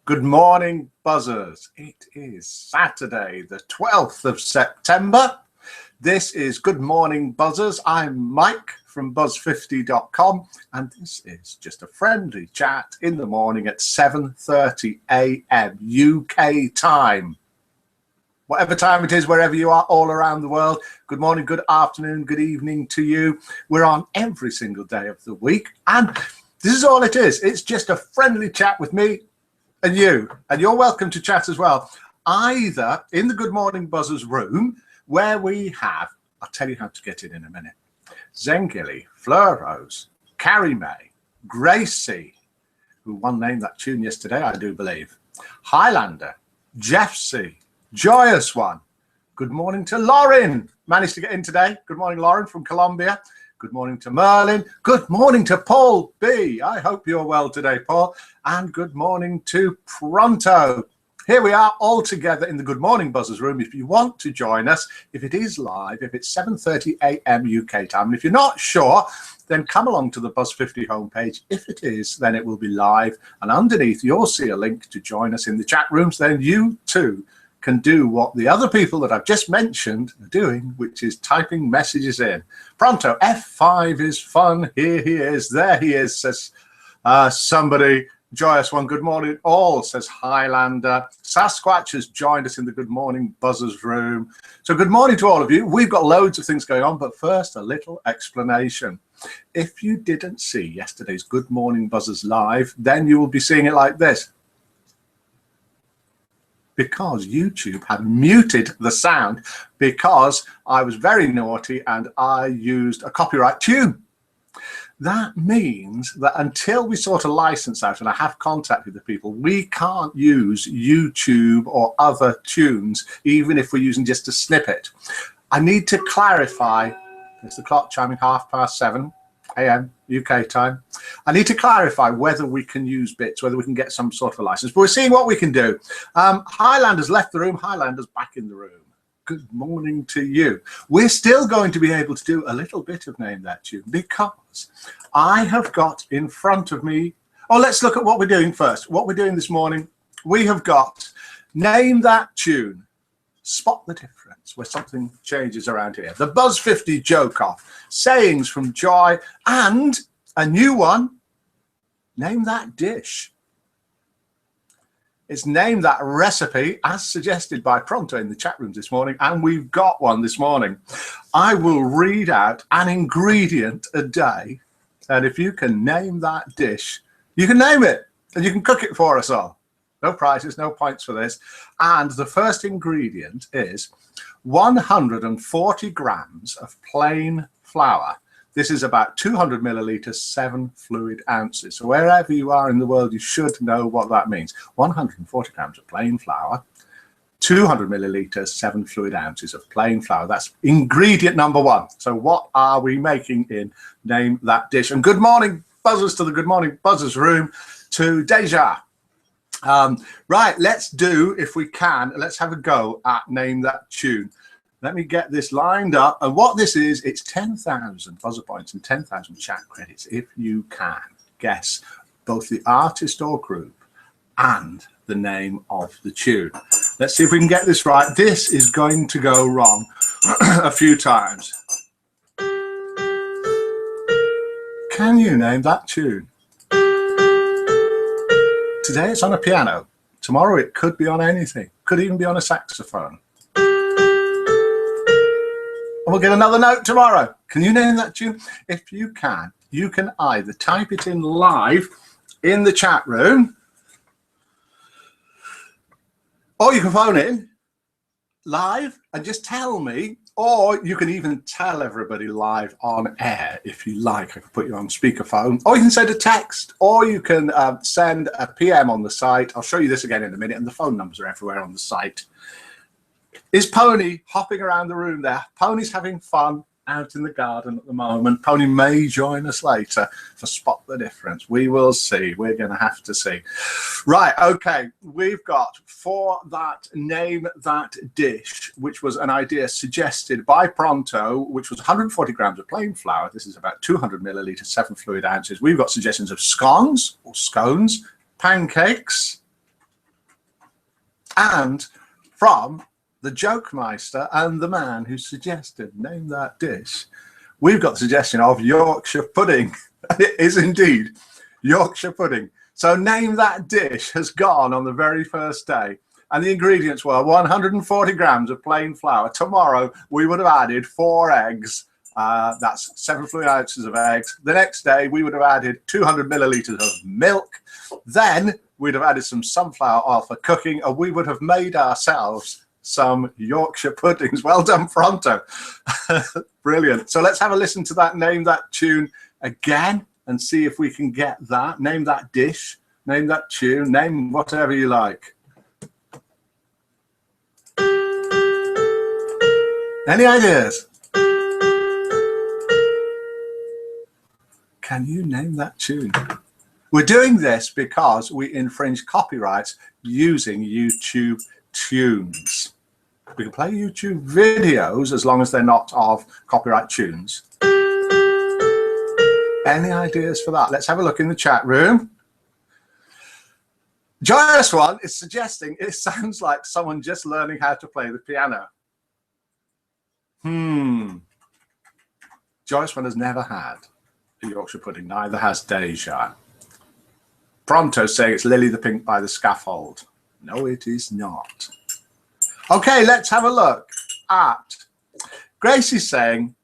Good morning, buzzers. It is Saturday, the 12th of September. This is Good Morning Buzzers. I'm Mike from buzz50.com, and this is just a friendly chat in the morning at 7:30 a.m. UK time. Whatever time it is, wherever you are all around the world, good morning, good afternoon, good evening to you. We're on every single day of the week, and this is all it is. It's just a friendly chat with me and you, and you're welcome to chat as well, either in the Good Morning Buzzers room, where we have, I'll tell you how to get in a minute, Zengili, Fleur Rose, Carrie May, Gracie, who one named that tune yesterday, I do believe, Highlander, Jeff C, Joyous One. Good morning to Lauren. Managed to get in today. Good morning, Lauren from Colombia. Good morning to Merlin. Good morning to Paul B. I hope you're well today, Paul. And good morning to Pronto. Here we are all together in the Good Morning Buzzers room. If you want to join us, if it is live, if it's 7:30 a.m. UK time, and if you're not sure, then come along to the Buzz50 homepage. If it is, then it will be live. And underneath, you'll see a link to join us in the chat rooms. Then you too can do what the other people that I've just mentioned are doing, which is typing messages in. Pronto, F5 is fun. Here he is, there he is, says somebody. Joyous One, good morning all, says Highlander. Sasquatch has joined us in the Good Morning Buzzers room. So good morning to all of you. We've got loads of things going on, but first a little explanation. If you didn't see yesterday's Good Morning Buzzers live, then you will be seeing it like this, because YouTube had muted the sound because I was very naughty and I used a copyright tune. That means that until we sort a license out, and I have contacted the people, we can't use YouTube or other tunes, even if we're using just a snippet. I need to clarify, there's the clock chiming 7:30 a.m. UK time. I need to clarify whether we can use bits, whether we can get some sort of a license, but we're seeing what we can do. Highlander's left the room, Highlander's back in the room. Good morning to you. We're still going to be able to do a little bit of Name That Tune because I have got in front of me, let's look at what we're doing first. What we're doing this morning, we have got Name That Tune, Spot the Difference, where something changes around here. The Buzz50 Joke Off, Sayings from Joy, and a new one, Name That Dish. It's Name That Recipe, as suggested by Pronto in the chat room this morning, and we've got one this morning. I will read out an ingredient a day, and if you can name that dish, you can name it, and you can cook it for us all. No prizes, no points for this. And the first ingredient is 140 grams of plain flour. This is about 200 milliliters, 7 fluid ounces. So wherever you are in the world, you should know what that means. 140 grams of plain flour, 200 milliliters, 7 fluid ounces of plain flour. That's ingredient number one. So what are we making in Name That Dish? And good morning, buzzers, to the Good Morning Buzzers room, to Deja. Right, let's do, if we can, let's have a go at Name That Tune. Let me get this lined up. And what this is, it's 10,000 buzzer points and 10,000 chat credits if you can guess both the artist or group and the name of the tune. Let's see if we can get this right. This is going to go wrong a few times. Can you name that tune? Today it's on a piano. Tomorrow it could be on anything. Could even be on a saxophone. And we'll get another note tomorrow. Can you name that tune? If you can either type it in live in the chat room, or you can phone in live and just tell me, or you can even tell everybody live on air if you like. I can put you on speakerphone, or you can send a text, or you can send a PM on the site. I'll show you this again in a minute, and the phone numbers are everywhere on the site. Is Pony hopping around the room there? Pony's having fun out in the garden at the moment. Pony may join us later for Spot the Difference. We will see. We're going to have to see. Right, okay. We've got for that Name That Dish, which was an idea suggested by Pronto, which was 140 grams of plain flour. This is about 200 milliliters, 7 fluid ounces. We've got suggestions of scones or scones, pancakes, And from the Joke Meister and the man who suggested name that dish, we've got the suggestion of Yorkshire pudding. It is indeed Yorkshire pudding. So name that dish has gone on the very first day. And the ingredients were 140 grams of plain flour. Tomorrow, we would have added 4 eggs. That's 7 fluid ounces of eggs. The next day, we would have added 200 millilitres of milk. Then we'd have added some sunflower oil for cooking, and we would have made ourselves some Yorkshire puddings. Well done, Pronto. Brilliant. So let's have a listen to that Name That Tune again and see if we can get that. Name that dish, name that tune, name whatever you like. Any ideas? Can you name that tune? We're doing this because we infringe copyrights using YouTube tunes. We can play YouTube videos as long as they're not of copyright tunes. Any ideas for that? Let's have a look in the chat room. Joyous One is suggesting it sounds like someone just learning how to play the piano. Joyous One has never had a Yorkshire pudding, neither has Deja. Pronto saying it's Lily the Pink by the Scaffold. No, it is not. Okay, let's have a look at Gracie's saying,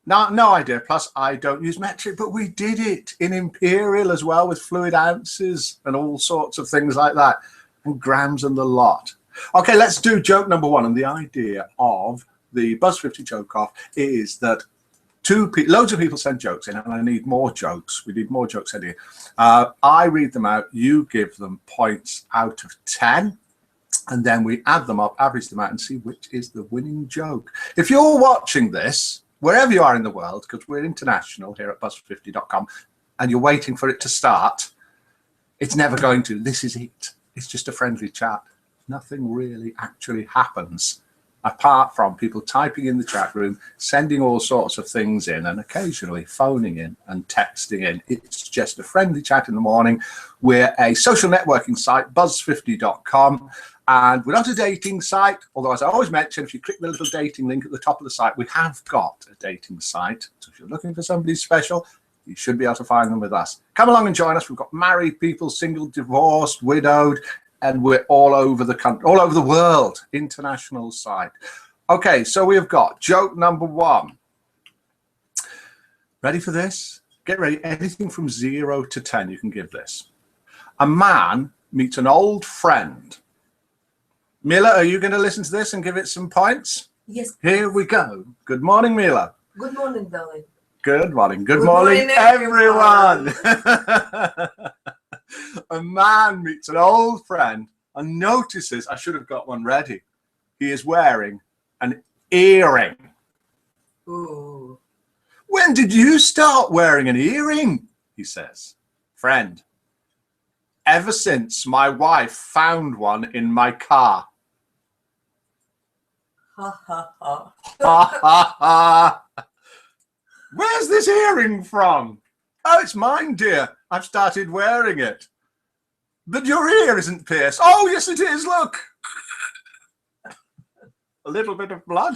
no idea, plus I don't use metric, but we did it in Imperial as well with fluid ounces and all sorts of things like that, and grams and the lot. Okay, let's do joke number 1. And the idea of the Buzz 50 joke off is that loads of people send jokes in, and I need more jokes. We need more jokes in here. I read them out, you give them points out of 10. And then we add them up, average them out, and see which is the winning joke. If you're watching this, wherever you are in the world, because we're international here at buzz50.com, and you're waiting for it to start, it's never going to. This is it. It's just a friendly chat. Nothing really actually happens, apart from people typing in the chat room, sending all sorts of things in, and occasionally phoning in and texting in. It's just a friendly chat in the morning. We're a social networking site, buzz50.com. And we're not a dating site, although as I always mention, if you click the little dating link at the top of the site, we have got a dating site. So if you're looking for somebody special, you should be able to find them with us. Come along and join us. We've got married people, single, divorced, widowed, and we're all over the country, all over the world, international site. Okay, so we've got joke number 1. Ready for this? Get ready. Anything from 0 to 10 you can give this. A man meets an old friend. Mila, are you going to listen to this and give it some points? Yes. Here we go. Good morning, Mila. Good morning, darling. Good morning. Good morning, everyone. A man meets an old friend and notices, I should have got one ready, he is wearing an earring. Ooh. When did you start wearing an earring? He says. Friend, ever since my wife found one in my car. Ha ha ha. Ha ha ha. Where's this earring from? Oh, it's mine, dear. I've started wearing it. But your ear isn't pierced. Oh, yes, it is. Look. A little bit of blood.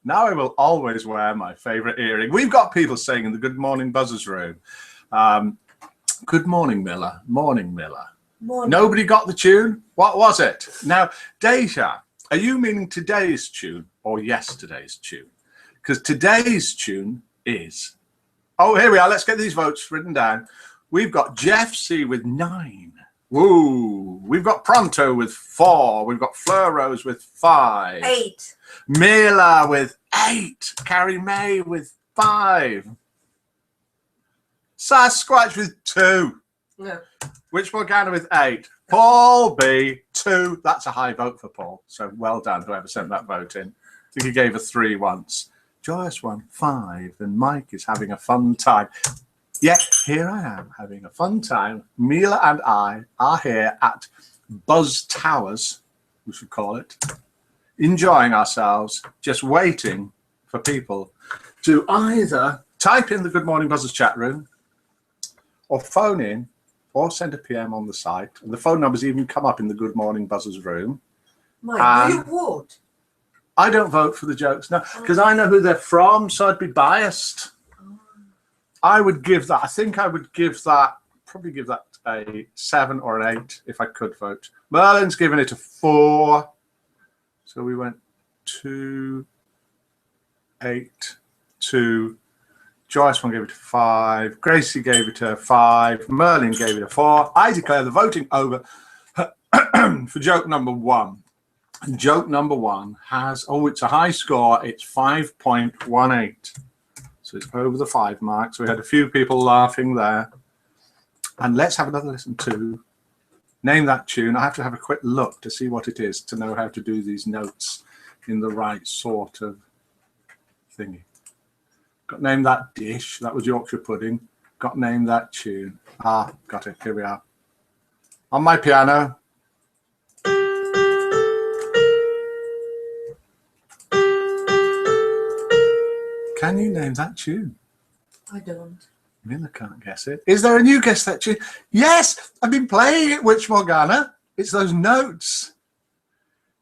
Now I will always wear my favorite earring. We've got people saying in the Good Morning Buzzers room, good morning, Mila. Morning, Mila. Morning. Nobody got the tune? What was it? Now, Deja, are you meaning today's tune or yesterday's tune? Because today's tune is... Oh, here we are. Let's get these votes written down. We've got Jeff C with 9. Woo. We've got Pronto with 4. We've got Fleur Rose with 5. 8. Mila with 8. Carrie May with 5. Sasquatch with 2. No. Witch Morgana with 8. Paul B, 2. That's a high vote for Paul. So well done, whoever sent that vote in. I think he gave a 3 once. Joyous One, 5. And Mike is having a fun time. Yeah, here I am having a fun time. Mila and I are here at Buzz Towers, we should call it, enjoying ourselves, just waiting for people to either type in the Good Morning Buzzers chat room or phone in or send a PM on the site. And the phone numbers even come up in the Good Morning Buzzers room. Mike, do you vote? I don't vote for the jokes, no, because I know who they're from, so I'd be biased. I would give that, I think I would give that, probably give that a 7 or an 8 if I could vote. Merlin's given it a 4. So we went 2, 8, 2. Joyce one gave it a 5. Gracie gave it a 5. Merlin gave it a 4. I declare the voting over for joke number 1. Joke number 1 has, it's a high score. It's 5.18. So it's over the 5 mark. So we had a few people laughing there. And let's have another listen to Name That Tune. I have to have a quick look to see what it is to know how to do these notes in the right sort of thingy. Got Name That Dish. That was Yorkshire pudding. Got Name That Tune. Got it. Here we are. On my piano. Can you name that tune? I don't. Mila can't guess it. Is there a new Guess That Tune? Yes, I've been playing it, Witch Morgana. It's those notes.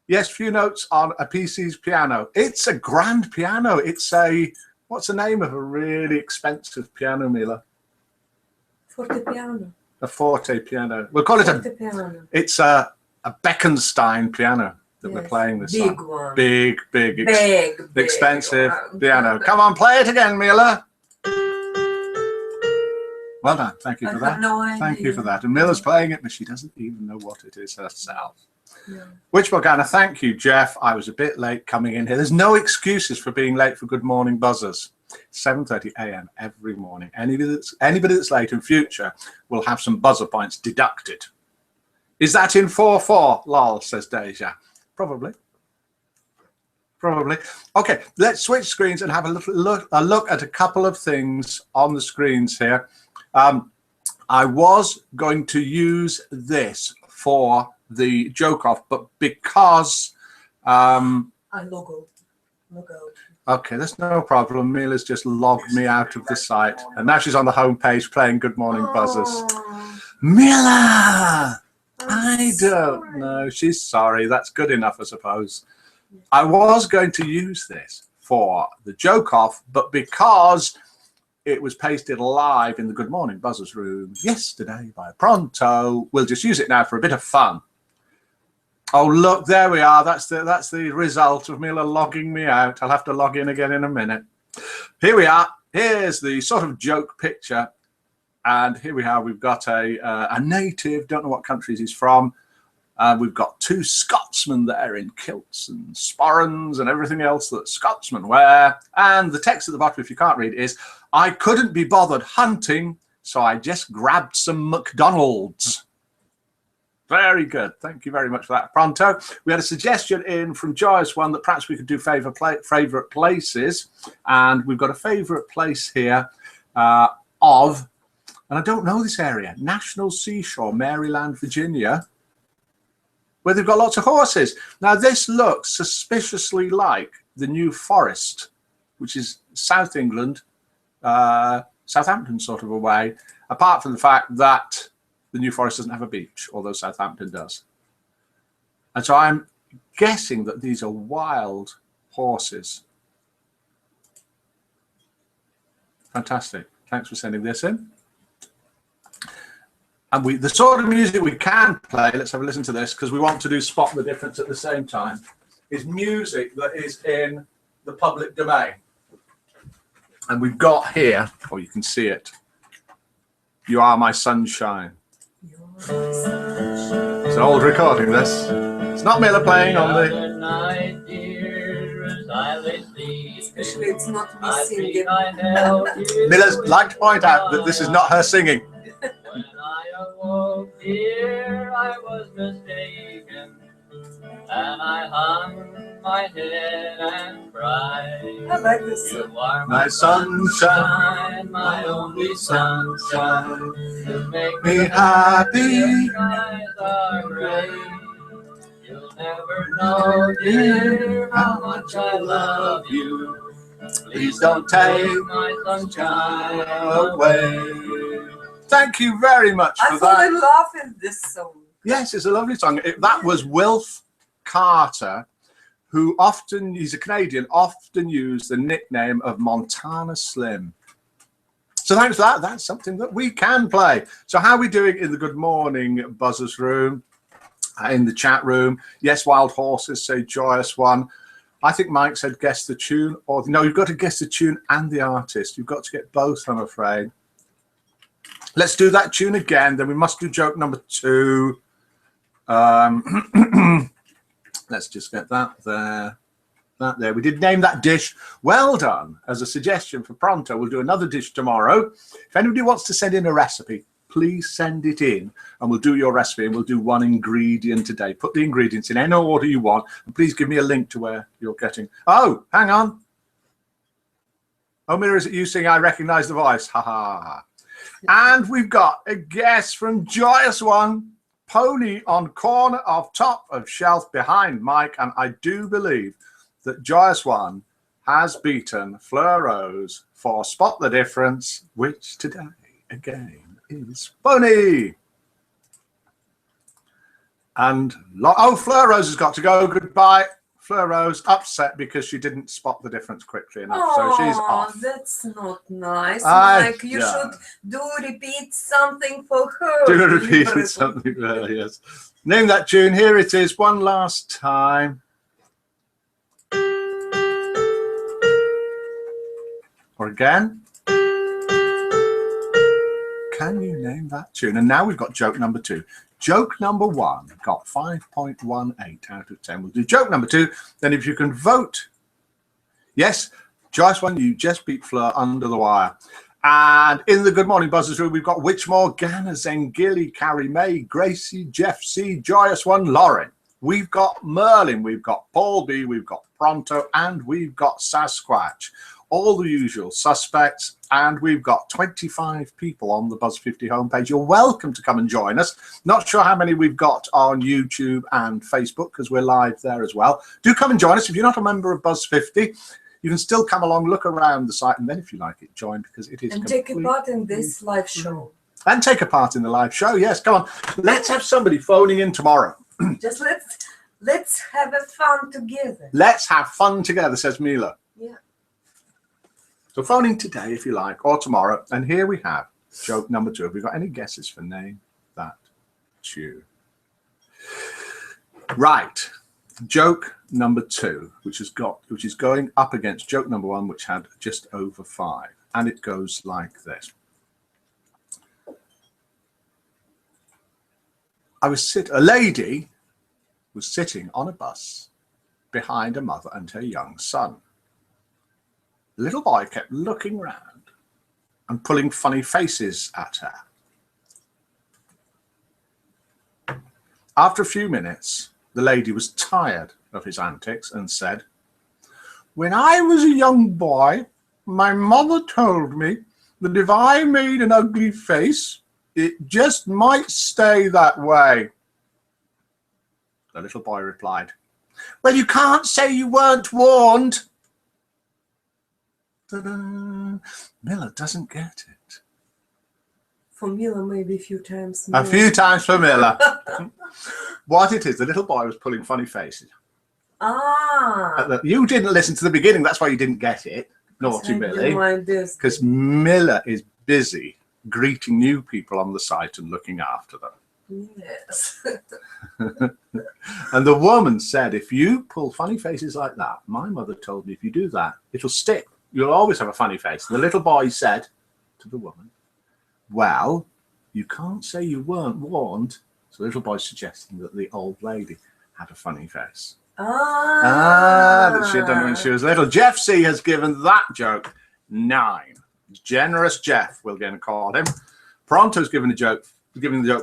Yes, few notes on a PC's piano. It's a grand piano. It's a, what's the name of a really expensive piano, Mila? Forte piano. A forte piano. We'll call it Forte piano. It's a Beckenstein piano that we're playing this big on. one. Big, expensive one. piano. Come on, play it again, Mila. Well done. Thank you for that. No idea. Thank you for that. And Mila's playing it, but she doesn't even know what it is herself. No. Witch Morgana, thank you, Jeff. I was a bit late coming in here. There's no excuses for being late for Good Morning Buzzers. 7:30 a.m. every morning. Anybody that's late in future will have some buzzer points deducted. Is that in 4-4? Lol, says Deja. Probably. Okay, let's switch screens and have a look at a couple of things on the screens here. I was going to use this for the joke off, but because logo. Okay, that's no problem. Mila's just logged me out of the site, and now she's on the home page playing Good Morning Buzzers. Mila, I don't know. She's sorry. That's good enough, I suppose. I was going to use this for the joke off, but because it was pasted live in the Good Morning Buzzers room yesterday by Pronto, we'll just use it now for a bit of fun. Oh, look, there we are. That's the result of Mila logging me out. I'll have to log in again in a minute. Here we are. Here's the sort of joke picture. And here we are. We've got a native, don't know what countries he's from. We've got 2 Scotsmen there in kilts and sporrans and everything else that Scotsmen wear. And the text at the bottom, if you can't read, is, I couldn't be bothered hunting, so I just grabbed some McDonald's. Very good. Thank you very much for that, Pronto. We had a suggestion in from Joyce one that perhaps we could do favourite places. And we've got a favourite place here and I don't know this area, National Seashore, Maryland, Virginia, where they've got lots of horses. Now, this looks suspiciously like the New Forest, which is South England, Southampton sort of a way, apart from the fact that the New Forest doesn't have a beach, although Southampton does. And so I'm guessing that these are wild horses. Fantastic. Thanks for sending this in. And the sort of music we can play, let's have a listen to this, because we want to do Spot the Difference at the same time, is music that is in the public domain. And we've got here, or you can see it, You Are My Sunshine. It's an old recording, this. It's not Mila playing on the... Especially it's not me singing. Mila's like to point out that this is not her singing. When I awoke, dear, I was mistaken, and I hung my head and cried. I like this song. You are My sunshine, my only sunshine. You make me happy. Your eyes are gray. You'll never know, dear, how much I love you. Please don't take my sunshine away. Thank you very much for I fall that. in love with this song. Yes, it's a lovely song. That was Wilf Carter, who he's a Canadian, often used the nickname of Montana Slim. So thanks for that. That's something that we can play. So how are we doing in the Good Morning Buzzers room, in the chat room? Yes, Wild Horses say Joyous One. I think Mike said guess the tune. Or no, you've got to guess the tune and the artist. You've got to get both, I'm afraid. Let's do that tune again. Then we must do joke number 2. Let's just get that there. That there. We did name that dish. Well done. As a suggestion for pronto, we'll do another dish tomorrow. If anybody wants to send in a recipe, please send it in and we'll do your recipe and we'll do one ingredient today. Put the ingredients in any order you want and please give me a link to where you're getting. Oh, hang on. Oh, Mira, is it you singing I Recognize the Voice? Ha ha. And we've got a guest from Joyous One, Pony on corner of top of shelf behind Mike, and I do believe that Joyous One has beaten Fleur Rose for Spot the Difference, which today again is Pony. And oh, Fleur Rose has got to go. Goodbye. Fleur Rose upset because she didn't spot the difference quickly enough, so she's off. That's not nice. Like you should repeat something for her. Do repeat something for her, yes. Name that tune. Here it is one last time. Or again. Can you name that tune? And now we've got joke number 2. Joke number 1 got 5.18 out of 10. We'll do joke number 2. Then if you can vote. Yes, Joyous One, you just beat Fleur under the wire. And in the Good Morning Buzzers room, we've got Whichmore, Ganna, Zengilly, Carrie May, Gracie, Jeff C, Joyous One, Lauren. We've got Merlin, we've got Paul B, we've got Pronto, and we've got Sasquatch. All the usual suspects, and we've got 25 people on the Buzz 50 homepage. You're welcome to come and join us. Not sure how many we've got on YouTube and Facebook because we're live there as well. Do come and join us. If you're not a member of Buzz 50, you can still come along, look around the site, and then if you like it, join because it is. And take a part in this live show. And take a part in the live show. Yes, come on. Let's have somebody phoning in tomorrow. Just let's have a fun together. Let's have fun together, says Mila. Yeah. So phone in today if you like, or tomorrow. And here we have joke number 2. Have we got any guesses for name that tune? Right. Joke number 2, which is going up against joke number 1, which had just over 5. And it goes like this. A lady was sitting on a bus behind a mother and her young son. The little boy kept looking round and pulling funny faces at her. After a few minutes, the lady was tired of his antics and said, "When I was a young boy, my mother told me that if I made an ugly face, it just might stay that way." The little boy replied, "Well, you can't say you weren't warned." Ta-da. Mila doesn't get it. For Mila, maybe a few times. A few times for Mila. What it is, the little boy was pulling funny faces. Ah. You didn't listen to the beginning, that's why you didn't get it. Naughty Millie. Because Mila is busy greeting new people on the site and looking after them. Yes. And the woman said, if you pull funny faces like that, my mother told me if you do that, it'll stick. You'll always have a funny face. And the little boy said to the woman, "Well, you can't say you weren't warned." So the little boy's suggesting that the old lady had a funny face. That she had done when she was little. Jeff C has given that joke 9. Generous Jeff, we're going to call him. Pronto's giving the joke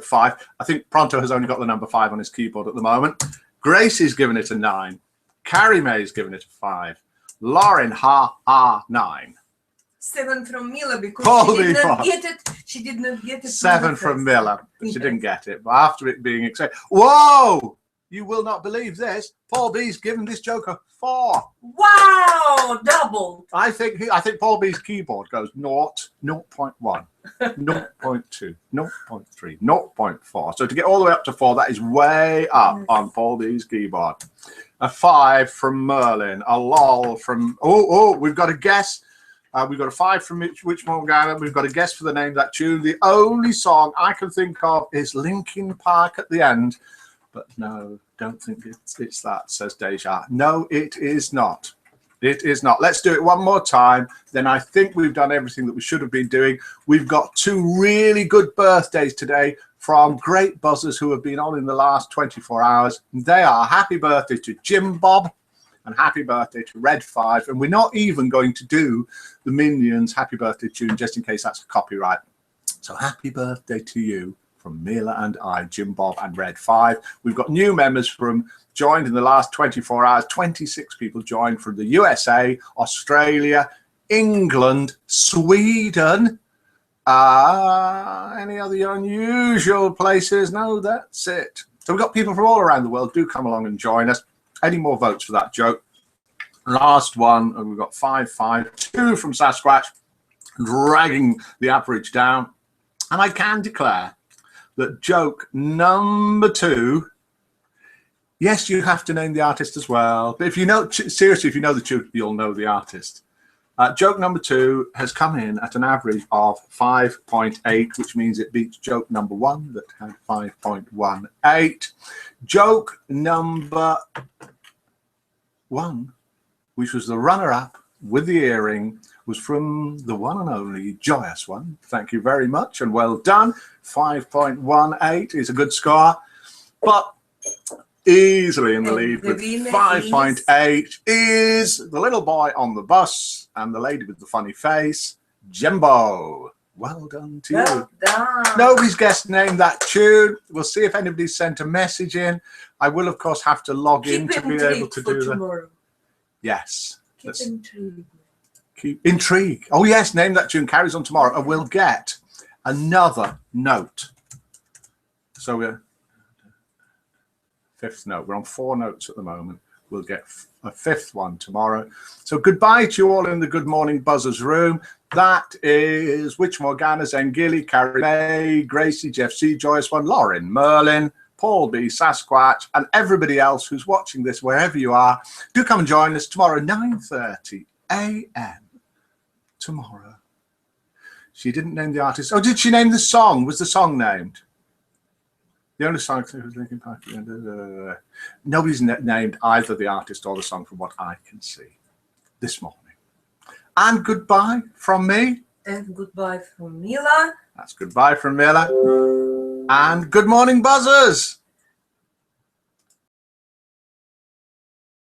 5. I think Pronto has only got the number 5 on his keyboard at the moment. Gracie's given it a 9. Carrie May's given it a 5. Lauren, 9. 7 from Mila because Holy she did not get it. She did not get it. 7 from Mila. She didn't get it. But after it being accepted. Whoa! you will not believe this. Paul B's given this joke a 4. Wow, double. I think Paul B's keyboard goes 0, 0.1, 0.2, 0.3, 0.4. So to get all the way up to 4, that is way up on Paul B's keyboard. A 5 from Merlin. A lol from we've got a guess. We've got a 5 from Which Morgana. We've got a guess for the name of that tune. The only song I can think of is Linkin Park at the end. But no, don't think it's that, says Deja. No, it is not. It is not. Let's do it one more time. Then I think we've done everything that we should have been doing. We've got 2 really good birthdays today from great buzzers who have been on in the last 24 hours. They are happy birthday to Jim Bob and happy birthday to Red 5. And we're not even going to do the Minions happy birthday tune just in case that's a copyright. So happy birthday to you from Mila and I, Jim Bob and Red 5. We've got new members joined in the last 24 hours. 26 people joined from the USA, Australia, England, Sweden. Any other unusual places? No, that's it. So we've got people from all around the world. Do come along and join us. Any more votes for that joke? Last one, and we've got 552 from Sasquatch, dragging the average down. And I can declare that joke number 2, yes, you have to name the artist as well. But if you know, seriously, if you know the tune, you'll know the artist. Joke number 2 has come in at an average of 5.8, which means it beats joke number 1 that had 5.18. Joke number 1, which was the runner-up with the earring, was from the one and only Joyous One. Thank you very much and well done. 5.18 is a good score, but easily in the lead with 5.8 is the little boy on the bus and the lady with the funny face, Jimbo. Well done to you. Well done. Nobody's guessed named that tune. We'll see if anybody's sent a message in. I will, of course, have to log in to be able to do that. Yes. Keep intrigue. Keep intrigue. Oh, yes, name that tune carries on tomorrow, and we'll get another note. So we're 5th note. We're on 4 notes at the moment. We'll get a 5th one tomorrow. So goodbye to you all in the Good Morning Buzzers room. That is Witch Morgana, Zengili, Carrie May, Gracie, Jeff C, Joyous One, Lauren, Merlin, Paul B, Sasquatch, and everybody else who's watching this wherever you are. Do come and join us tomorrow, 9:30 a.m. tomorrow. She didn't name the artist. Oh, did she name the song? Was the song named? The only song was Linkin Park. Nobody's named either the artist or the song from what I can see this morning. And goodbye from me. And goodbye from Mila. That's goodbye from Mila. And good morning, buzzers.